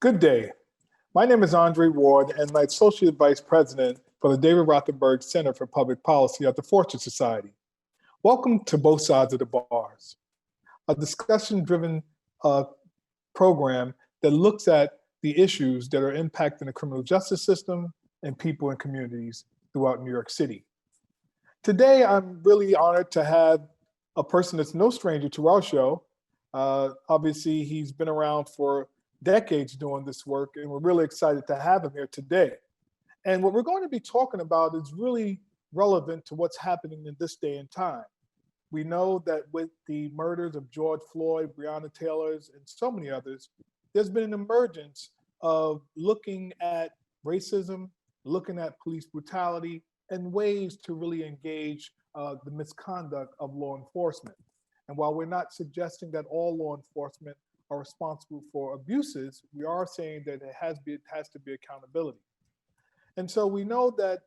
Good day. My name is Andre Ward, and I'm Associate Vice President for the David Rothenberg Center for Public Policy at the Fortune Society. Welcome to Both Sides of the Bars, a discussion-driven program that looks at the issues that are impacting the criminal justice system and people and communities throughout New York City. Today, I'm really honored to have a person that's no stranger to our show. Obviously, he's been around for decades doing this work, and we're really excited to have him here today. And what we're going to be talking about is really relevant to what's happening in this day and time. We know that with the murders of George Floyd, Breonna Taylor's, and so many others, there's been an emergence of looking at racism, looking at police brutality, and ways to really engage the misconduct of law enforcement. And while we're not suggesting that all law enforcement are responsible for abuses, we are saying that it has to be accountability. And so we know that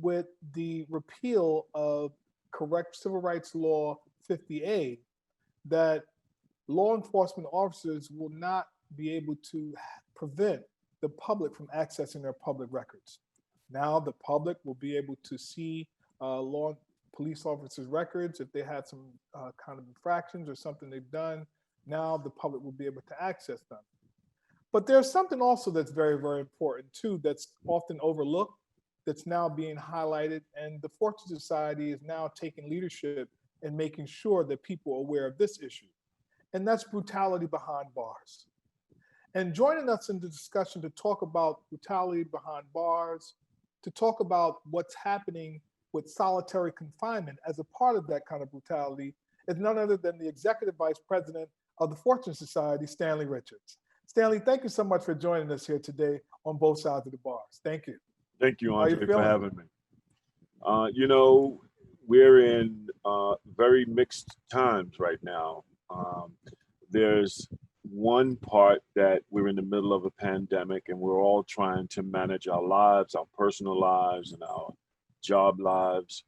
with the repeal of correct Civil Rights Law 50A, that law enforcement officers will not be able to prevent the public from accessing their public records. Now the public will be able to see police officers' records if they had some kind of infractions or something they've done. Now the public will be able to access them. But there's something also that's very, very important too, that's often overlooked, that's now being highlighted, and the Fortune Society is now taking leadership in making sure that people are aware of this issue. And that's brutality behind bars. And joining us in the discussion to talk about brutality behind bars, to talk about what's happening with solitary confinement as a part of that kind of brutality, is none other than the Executive Vice President of the Fortune Society, Stanley Richards. Stanley, thank you so much for joining us here today on Both Sides of the Bars. Thank you. Thank you, Andre, for having me. We're in very mixed times right now. There's one part that we're in the middle of a pandemic and we're all trying to manage our lives, our personal lives and our job lives.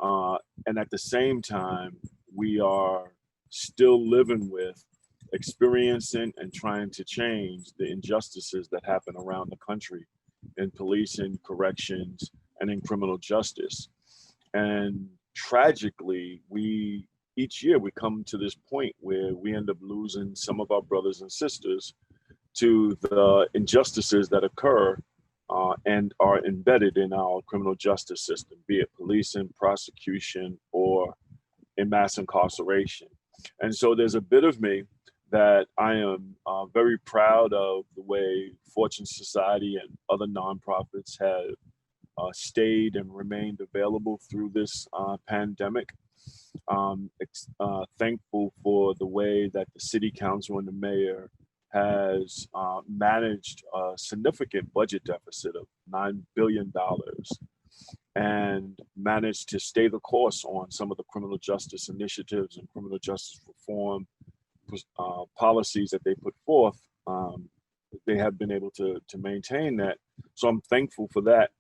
And at the same time, we are still living with, experiencing, and trying to change the injustices that happen around the country in policing, corrections, and in criminal justice. And tragically, each year we come to this point where we end up losing some of our brothers and sisters to the injustices that occur and are embedded in our criminal justice system, be it policing, prosecution, or in mass incarceration. And so there's a bit of me that I am very proud of the way Fortune Society and other nonprofits have stayed and remained available through this pandemic. Thankful for the way that the City Council and the Mayor has managed a significant budget deficit of $9 billion and managed to stay the course on some of the criminal justice initiatives and criminal justice reform policies that they put forth. They have been able to maintain that. So I'm thankful for that.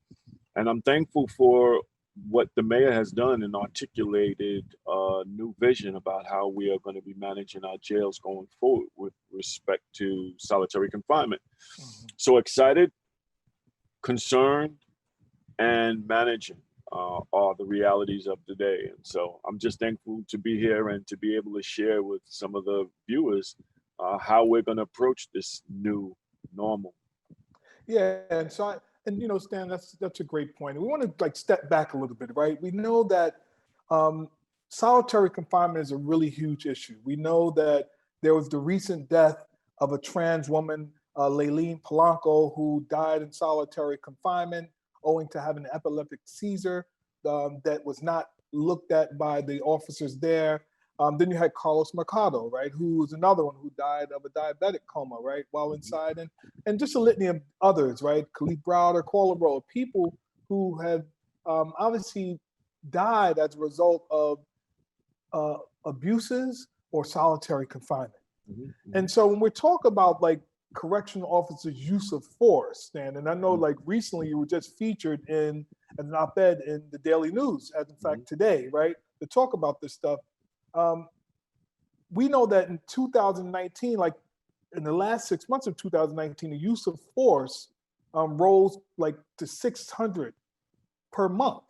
And I'm thankful for what the mayor has done and articulated a new vision about how we are going to be managing our jails going forward with respect to solitary confinement. Mm-hmm. So excited, concerned, and managing are the realities of today. And so I'm just thankful to be here and to be able to share with some of the viewers how we're going to approach this new normal. Yeah, and so Stan, that's a great point. We want to step back a little bit, right? We know that solitary confinement is a really huge issue. We know that there was the recent death of a trans woman, Lalleen Palonco, who died in solitary confinement owing to having an epileptic seizure that was not looked at by the officers there. Then you had Carlos Mercado, right, who was another one who died of a diabetic coma, right, while inside, and just a litany of others, right, Khalid Browder, Carla Rowe, people who have obviously died as a result of abuses or solitary confinement. Mm-hmm. And so when we talk about correctional officers' use of force, Stan, and I know recently you were just featured in an op-ed in the Daily News, as in fact today, right, to talk about this stuff. We know that in 2019, in the last 6 months of 2019, the use of force rose like to 600 per month,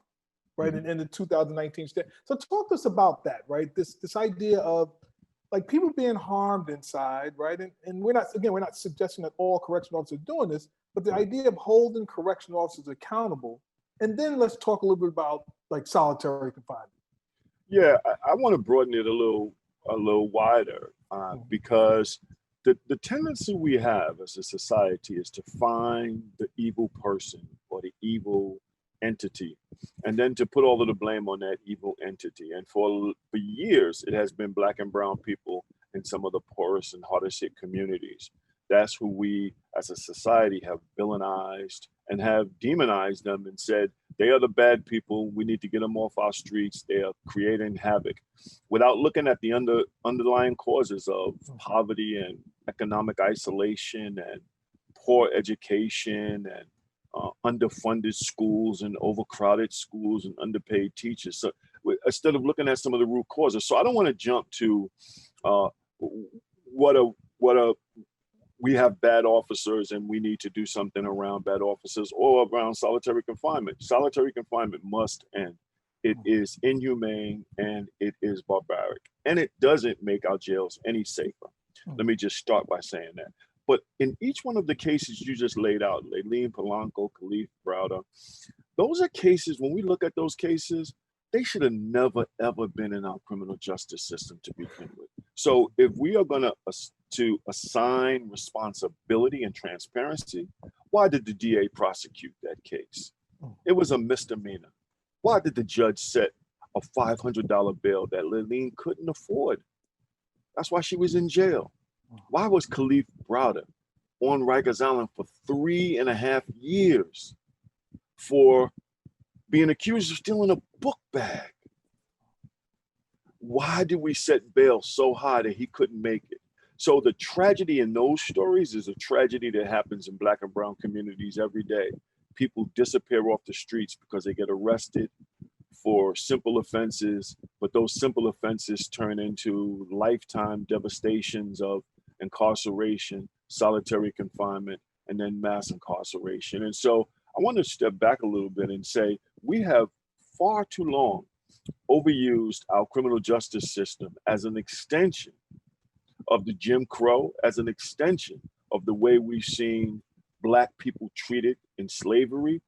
right? Mhm. In the 2019 stat. So talk to us about that, right? This idea of like people being harmed inside, right? And we're not suggesting that all correctional officers are doing this, but the Right. idea of holding correctional officers accountable. And then let's talk a little bit about like solitary confinement. Yeah, I want to broaden it a little wider because the tendency we have as a society is to find the evil person or the evil entity, and then to put all of the blame on that evil entity. And for years, it has been Black and brown people in some of the poorest and hardest hit communities. That's who we as a society have villainized and have demonized them and said, they are the bad people. We need to get them off our streets. They are creating havoc without looking at the underlying causes of poverty and economic isolation and poor education and underfunded schools and overcrowded schools and underpaid teachers. So instead of looking at some of the root causes, so I don't want to jump to what a we have bad officers and we need to do something around bad officers or around solitary confinement. Solitary confinement must end. It is inhumane and it is barbaric, and it doesn't make our jails any safer. Let me just start by saying that. But in each one of the cases you just laid out, Lalleen Palonco, Kalief Browder, those are cases, when we look at those cases, they should have never, ever been in our criminal justice system to begin with. So if we are going to assign responsibility and transparency, why did the DA prosecute that case? It was a misdemeanor. Why did the judge set a $500 bail that Lalleen couldn't afford? That's why she was in jail. Why was Kalief Browder on Rikers Island for 3.5 years for being accused of stealing a book bag? Why did we set bail so high that he couldn't make it? So the tragedy in those stories is a tragedy that happens in Black and brown communities every day. People disappear off the streets because they get arrested for simple offenses, but those simple offenses turn into lifetime devastations of incarceration, solitary confinement, and then mass incarceration. And so I want to step back a little bit and say we have far too long overused our criminal justice system as an extension of the Jim Crow, as an extension of the way we've seen Black people treated in slavery.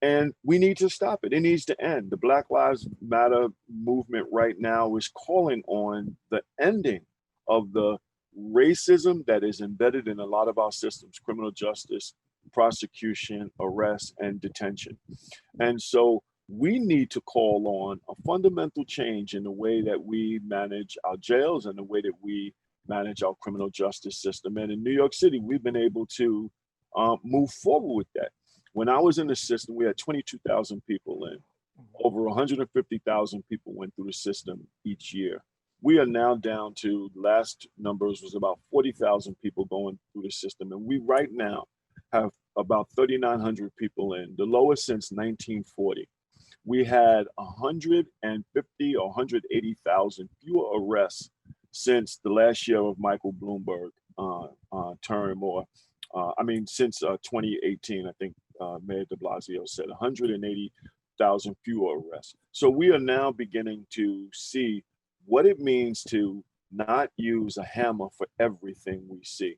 And we need to stop it. It needs to end. The Black Lives Matter movement right now is calling on the ending of the racism that is embedded in a lot of our systems, criminal justice, prosecution, arrest, and detention. And so we need to call on a fundamental change in the way that we manage our jails and the way that we manage our criminal justice system. And in New York City, we've been able to move forward with that. When I was in the system, we had 22,000 people in. Over 150,000 people went through the system each year. We are now down to, last numbers was about 40,000 people going through the system. And we right now have about 3,900 people in, the lowest since 1940. We had 150 or 180,000 fewer arrests since the last year of Michael Bloomberg term, or since 2018, I think Mayor de Blasio said 180,000 fewer arrests. So we are now beginning to see what it means to not use a hammer for everything we see.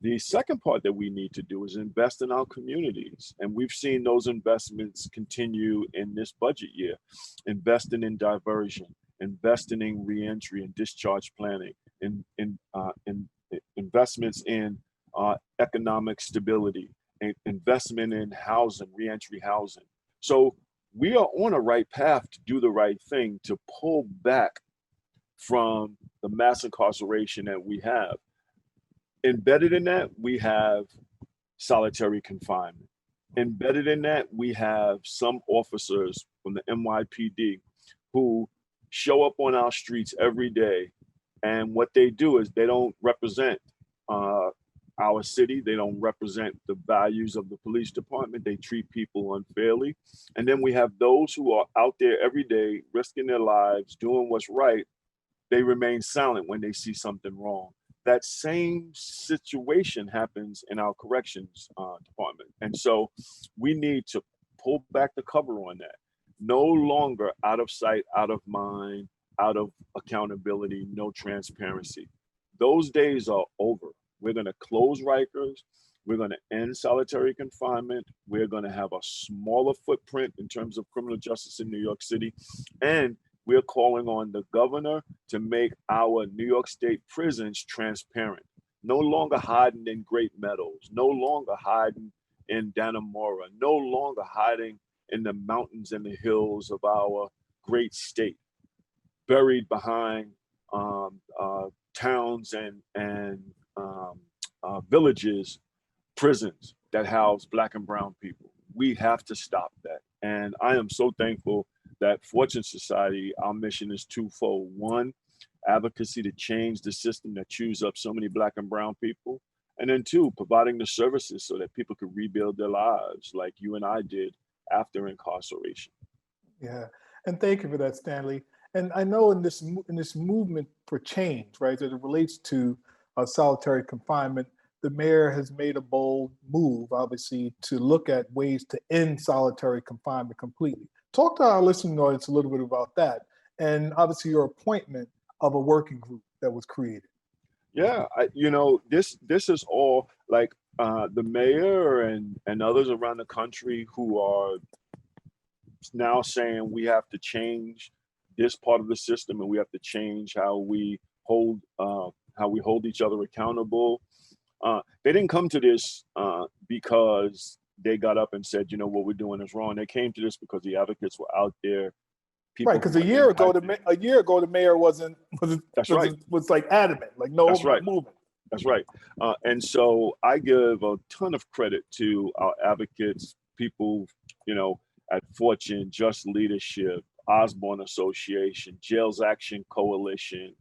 The second part that we need to do is invest in our communities. And we've seen those investments continue in this budget year, investing in diversion, investing in reentry and discharge planning, in investments in economic stability, investment in housing, reentry housing. So we are on a right path to do the right thing, to pull back from the mass incarceration that we have. Embedded in that, we have solitary confinement. Embedded in that, we have some officers from the NYPD who show up on our streets every day. And what they do is they don't represent our city. They don't represent the values of the police department. They treat people unfairly. And then we have those who are out there every day, risking their lives, doing what's right. They remain silent when they see something wrong. that same situation happens in our corrections department. And so we need to pull back the cover on that. No longer out of sight, out of mind, out of accountability, no transparency. Those days are over. We're going to close Rikers. We're going to end solitary confinement. We're going to have a smaller footprint in terms of criminal justice in New York City. And we're calling on the governor to make our New York State prisons transparent. No longer hiding in Great Meadows, no longer hiding in Dannemora, no longer hiding in the mountains and the hills of our great state, buried behind towns and villages, prisons that house Black and brown people. We have to stop that. And I am so thankful that Fortune Society, our mission is twofold. One, advocacy to change the system that chews up so many Black and brown people. And then two, providing the services so that people could rebuild their lives like you and I did after incarceration. Yeah, and thank you for that, Stanley. And I know in this movement for change, right, as it relates to solitary confinement, the mayor has made a bold move, obviously, to look at ways to end solitary confinement completely. Talk to our listening audience a little bit about that, and obviously your appointment of a working group that was created. Yeah, this is all like the mayor and others around the country who are now saying we have to change this part of the system and we have to change how we hold each other accountable. They didn't come to this because they got up and said, what we're doing is wrong. They came to this because the advocates were out there. Right, because a year ago, the mayor was like adamant, like no, that's right. Moving. That's right. And so I give a ton of credit to our advocates, people, at Fortune, Just Leadership, Osborne Association, Jails Action Coalition,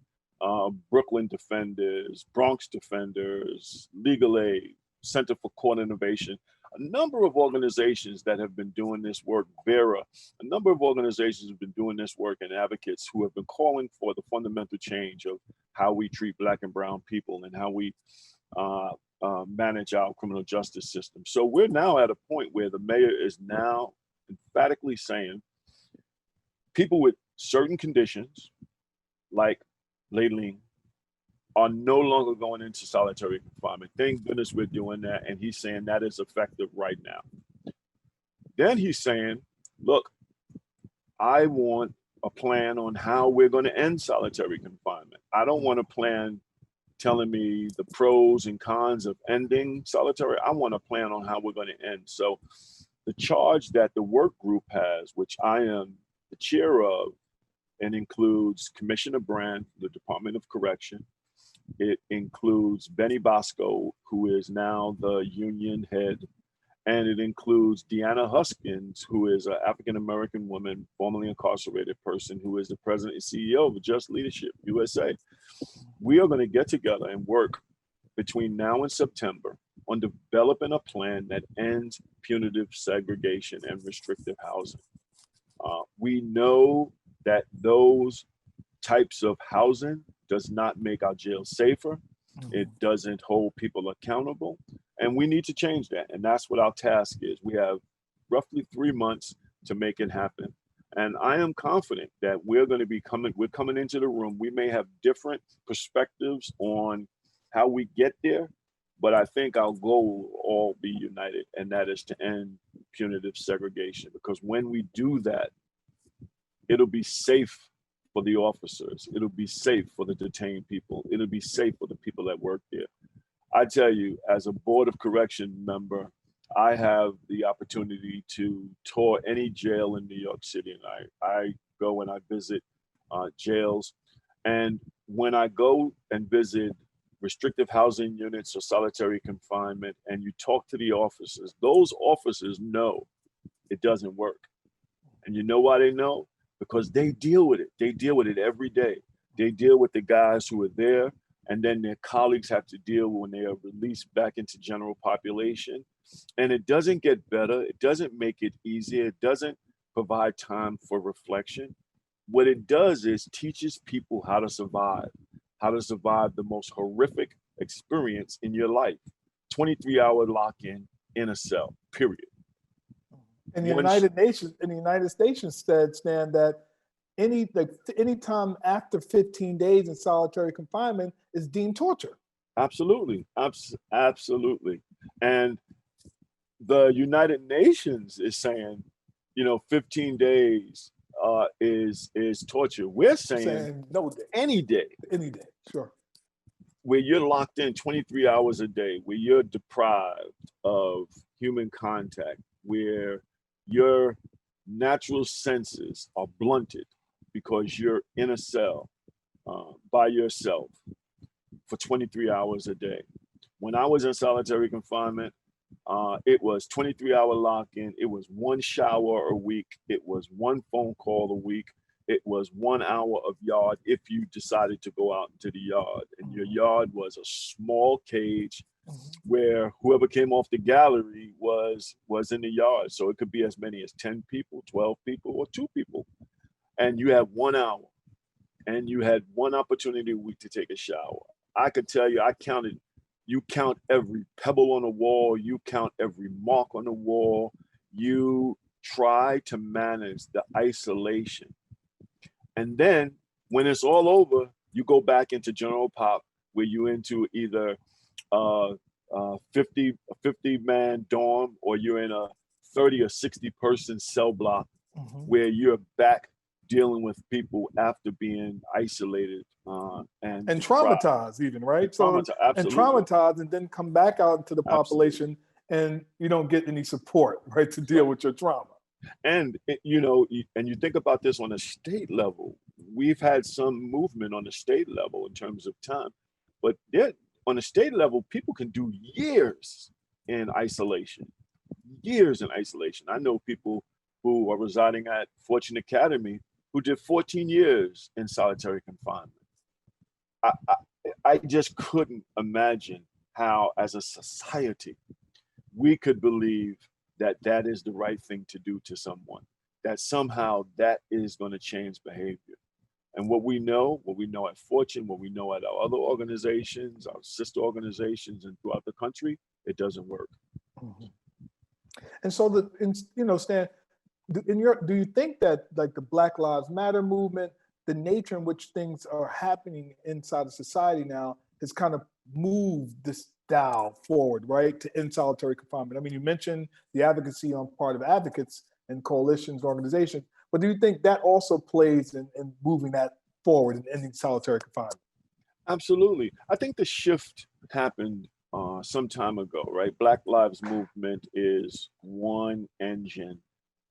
Brooklyn Defenders, Bronx Defenders, Legal Aid, Center for Court Innovation, a number of organizations that have been doing this work, VERA, a number of organizations have been doing this work, and advocates who have been calling for the fundamental change of how we treat Black and brown people and how we manage our criminal justice system. So we're now at a point where the mayor is now emphatically saying people with certain conditions, like Lalleen, are no longer going into solitary confinement. Thank goodness we're doing that. And he's saying that is effective right now. Then he's saying, look, I want a plan on how we're going to end solitary confinement. I don't want a plan telling me the pros and cons of ending solitary. I want a plan on how we're going to end. So the charge that the work group has, which I am the chair of, and includes Commissioner Brand, the Department of Correction. It includes Benny Bosco, who is now the union head. And it includes Deanna Huskins, who is an African-American woman, formerly incarcerated person, who is the president and CEO of Just Leadership USA. We are going to get together and work between now and September on developing a plan that ends punitive segregation and restrictive housing. We know that those types of housing does not make our jails safer. It doesn't hold people accountable. And we need to change that. And that's what our task is. We have roughly 3 months to make it happen. And I am confident that we're coming into the room. We may have different perspectives on how we get there, but I think our goal will all be united, and that is to end punitive segregation. Because when we do that, it'll be safe for the officers. It'll be safe for the detained people. It'll be safe for the people that work there. I tell you, as a Board of Correction member, I have the opportunity to tour any jail in New York City, and I go and I visit jails. And when I go and visit restrictive housing units or solitary confinement, and you talk to the officers, those officers know it doesn't work. And you know why they know? Because they deal with it. They deal with it every day. They deal with the guys who are there, and then their colleagues have to deal when they are released back into general population. And it doesn't get better. It doesn't make it easier. It doesn't provide time for reflection. What it does is teaches people how to survive the most horrific experience in your life. 23-hour lock-in a cell, period. And the United Nations said, Stan, that any time after 15 days in solitary confinement is deemed torture. Absolutely, absolutely. And the United Nations is saying, 15 days is torture. We're saying no day, any day, sure. Where you're locked in 23 hours a day, where you're deprived of human contact, where your natural senses are blunted because you're in a cell by yourself for 23 hours a day. When I was in solitary confinement, it was 23-hour lock-in. It was 1 shower a week. It was 1 phone call a week. It was 1 hour of yard if you decided to go out into the yard. And your yard was a small cage where whoever came off the gallery was in the yard. So it could be as many as 10 people, 12 people, or 2 people. And you had 1 hour. And you had 1 opportunity a week to take a shower. I could tell you, you count every pebble on the wall, you count every mark on the wall, you try to manage the isolation. And then when it's all over, you go back into general pop, where you into either a 50-man dorm, or you're in a 30 or 60 person cell block, where you're back dealing with people after being isolated and traumatized, even, right? And traumatized, and then come back out into the population, and you don't get any support, right, to deal with your trauma. And and you think about this on a state level. We've had some movement on the state level in terms of time, but on a state level, people can do years in isolation. Years in isolation. I know people who are residing at Fortune Academy who did 14 years in solitary confinement. I just couldn't imagine how, as a society, we could believe that is the right thing to do to someone, that somehow that is going to change behavior. And what we know at Fortune, what we know at our other organizations, our sister organizations, and throughout the country, it doesn't work. And so, Stan, do you think that, like, the Black Lives Matter movement, the nature in which things are happening inside of society now, has kind of moved this dial forward, right, to end solitary confinement? I mean, you mentioned the advocacy on part of advocates and coalitions, organizations, but do you think that also plays in moving that forward and ending solitary confinement? Absolutely. I think the shift happened some time ago, right? Black Lives Movement is one engine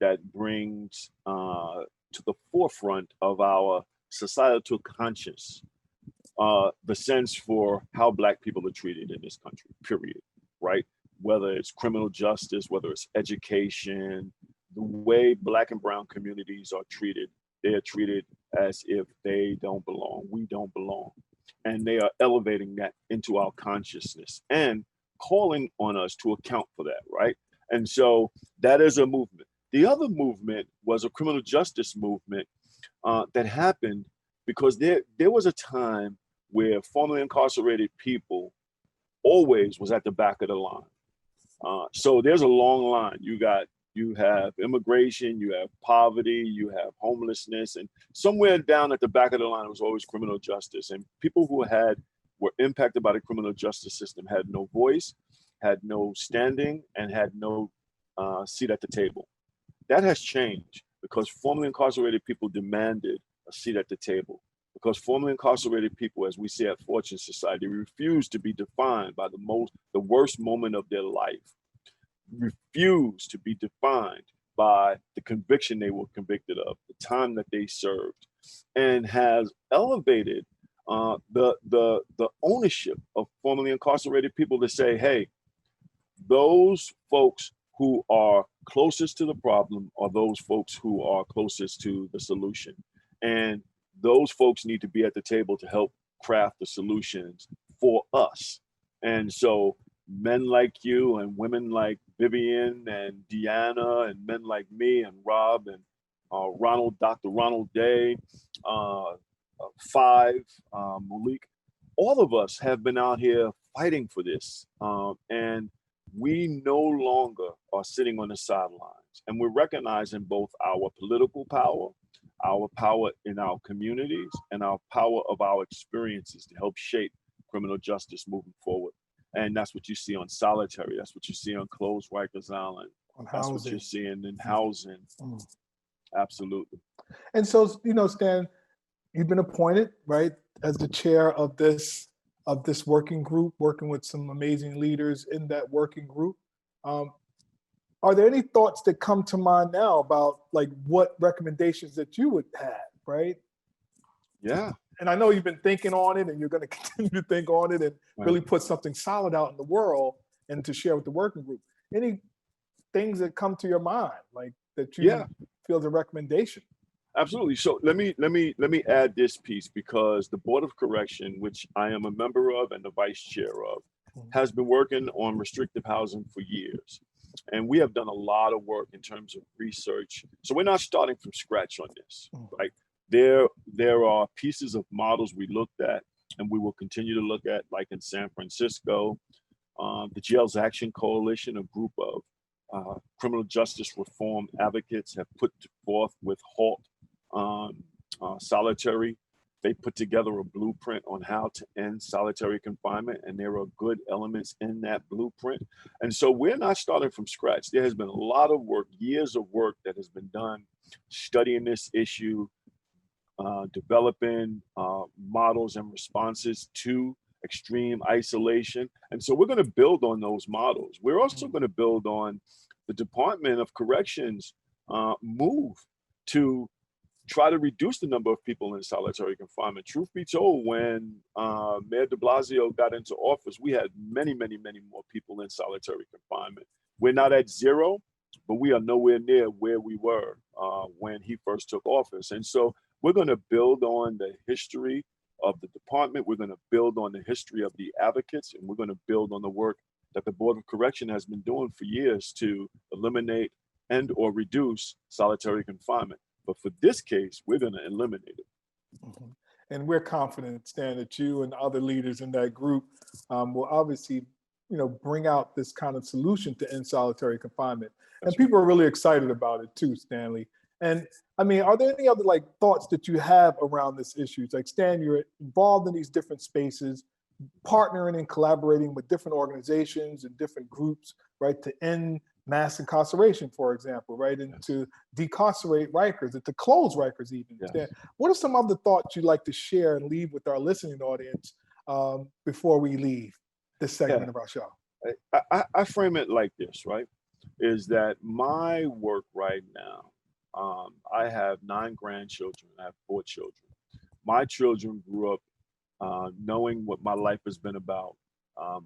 that brings to the forefront of our societal conscience the sense for how Black people are treated in this country, period, right? Whether it's criminal justice, whether it's education, the way Black and brown communities are treated, they are treated as if they don't belong, we don't belong. And they are elevating that into our consciousness and calling on us to account for that, right? And so that is a movement. The other movement was a criminal justice movement that happened because there was a time where formerly incarcerated people always was at the back of the line. So there's a long line. You have immigration, you have poverty, you have homelessness, and somewhere down at the back of the line was always criminal justice. And people who were impacted by the criminal justice system had no voice, had no standing, and had no seat at the table. That has changed because formerly incarcerated people demanded a seat at the table. Because formerly incarcerated people, as we say at Fortune Society, refuse to be defined by the worst moment of their life, refuse to be defined by the conviction they were convicted of, the time that they served, and has elevated the ownership of formerly incarcerated people to say, hey, those folks who are closest to the problem are those folks who are closest to the solution. And those folks need to be at the table to help craft the solutions for us. And so men like you and women like Vivian and Deanna and men like me and Rob and Dr. Ronald Day, Five, Malik, all of us have been out here fighting for this. And we no longer are sitting on the sidelines. And we're recognizing both our political power, our power in our communities, and our power of our experiences to help shape criminal justice moving forward. And that's what you see on Solitary. That's what you see on closed Rikers Island. That's what you're seeing in housing. Absolutely. And so, you know, Stan, you've been appointed, right, as the chair of this working group, working with some amazing leaders in that working group. Are there any thoughts that come to mind now about like what recommendations that you would have, right? Yeah. And I know you've been thinking on it, and you're going to continue to think on it and really put something solid out in the world and to share with the working group. Any things that come to your mind, like that you feel the recommendation? Absolutely. So let me add this piece, because the Board of Correction, which I am a member of and the vice chair of, has been working on restrictive housing for years. And we have done a lot of work in terms of research. So we're not starting from scratch on this, right? There are pieces of models we looked at and we will continue to look at, like in San Francisco, the Jails Action Coalition, a group of criminal justice reform advocates, have put forth with HALT, Solitary. They put together a blueprint on how to end solitary confinement, and there are good elements in that blueprint. And so we're not starting from scratch. There has been a lot of work, years of work that has been done studying this issue, developing models and responses to extreme isolation. And so we're going to build on those models. We're also going to build on the Department of Corrections move to try to reduce the number of people in solitary confinement. Truth be told, when Mayor de Blasio got into office, we had many, many, many more people in solitary confinement. We're not at zero, but we are nowhere near where we were when he first took office. And so we're going to build on the history of the department. We're going to build on the history of the advocates, and we're going to build on the work that the Board of Correction has been doing for years to eliminate and or reduce solitary confinement. But for this case, we're going to eliminate it. And we're confident, Stan, that you and other leaders in that group will obviously, you know, bring out this kind of solution to end solitary confinement. And people are really excited about it too, Stanley. And I mean, are there any other like thoughts that you have around this issue? It's like, Stan, you're involved in these different spaces, partnering and collaborating with different organizations and different groups, right, to end mass incarceration, for example, right, and to decarcerate Rikers and to close Rikers even. Stan, what are some other thoughts you'd like to share and leave with our listening audience before we leave this segment of our show? I frame it like this, right, is that my work right now, I have 9 grandchildren. I have 4 children. My children grew up knowing what my life has been about.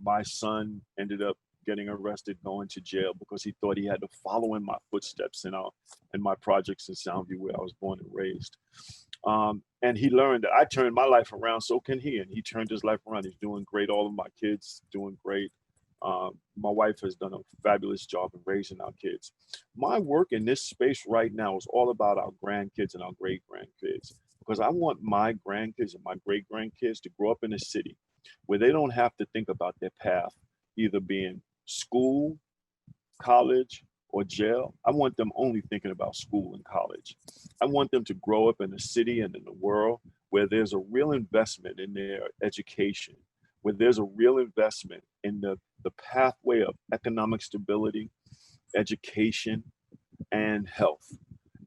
My son ended up getting arrested, going to jail because he thought he had to follow in my footsteps in my projects in Soundview, where I was born and raised. And he learned that I turned my life around, so can he. And he turned his life around. He's doing great. All of my kids doing great. My wife has done a fabulous job in raising our kids. My work in this space right now is all about our grandkids and our great-grandkids, because I want my grandkids and my great-grandkids to grow up in a city where they don't have to think about their path either being school, college, or jail. I want them only thinking about school and college. I want them to grow up in a city and in a world where there's a real investment in their education, where there's a real investment in the pathway of economic stability, education, and health.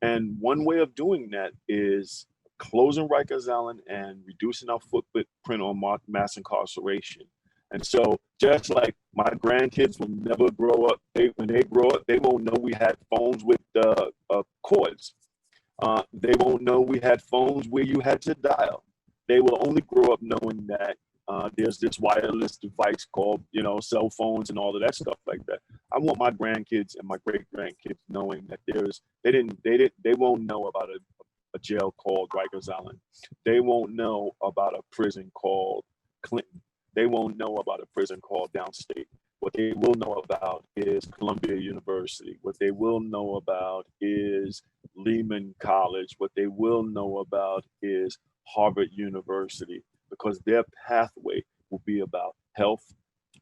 And one way of doing that is closing Rikers Island and reducing our footprint on mass incarceration. And so just like my grandkids will never grow up, when they grow up, they won't know we had phones with cords. They won't know we had phones where you had to dial. They will only grow up knowing that there's this wireless device called, cell phones and all of that stuff like that. I want my grandkids and my great grandkids knowing that they won't know about a jail called Rikers Island. They won't know about a prison called Clinton. They won't know about a prison called Downstate. What they will know about is Columbia University. What they will know about is Lehman College. What they will know about is Harvard University. because their pathway will be about health,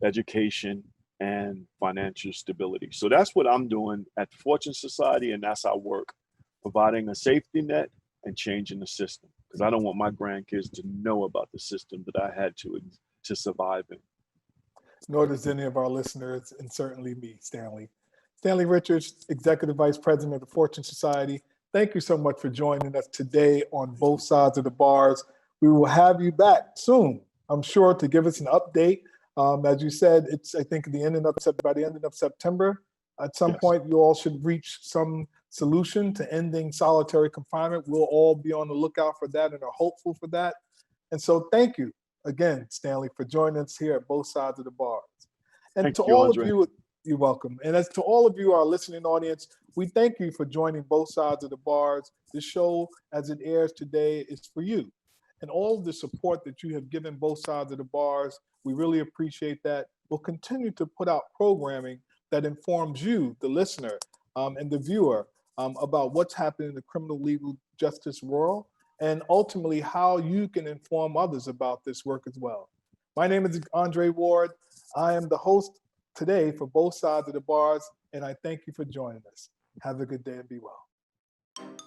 education, and financial stability. So that's what I'm doing at Fortune Society, and that's our work, providing a safety net and changing the system, because I don't want my grandkids to know about the system that I had to survive in. Nor does any of our listeners, and certainly me, Stanley. Stanley Richards, Executive Vice President of the Fortune Society, thank you so much for joining us today on Both Sides of the Bars. We will have you back soon, I'm sure, to give us an update. As you said, it's, I think, by the end of September. At some point, you all should reach some solution to ending solitary confinement. We'll all be on the lookout for that and are hopeful for that. And so thank you again, Stanley, for joining us here at Both Sides of the Bars. And Thank to you, all Andre. of you, you're welcome. And as to all of you, our listening audience, we thank you for joining Both Sides of the Bars. This show, as it airs today, is for you. And all of the support that you have given Both Sides of the Bars, we really appreciate that. We'll continue to put out programming that informs you, the listener, and the viewer about what's happening in the criminal legal justice world, and ultimately how you can inform others about this work as well. My name is Andre Ward. I am the host today for Both Sides of the Bars, and I thank you for joining us. Have a good day and be well.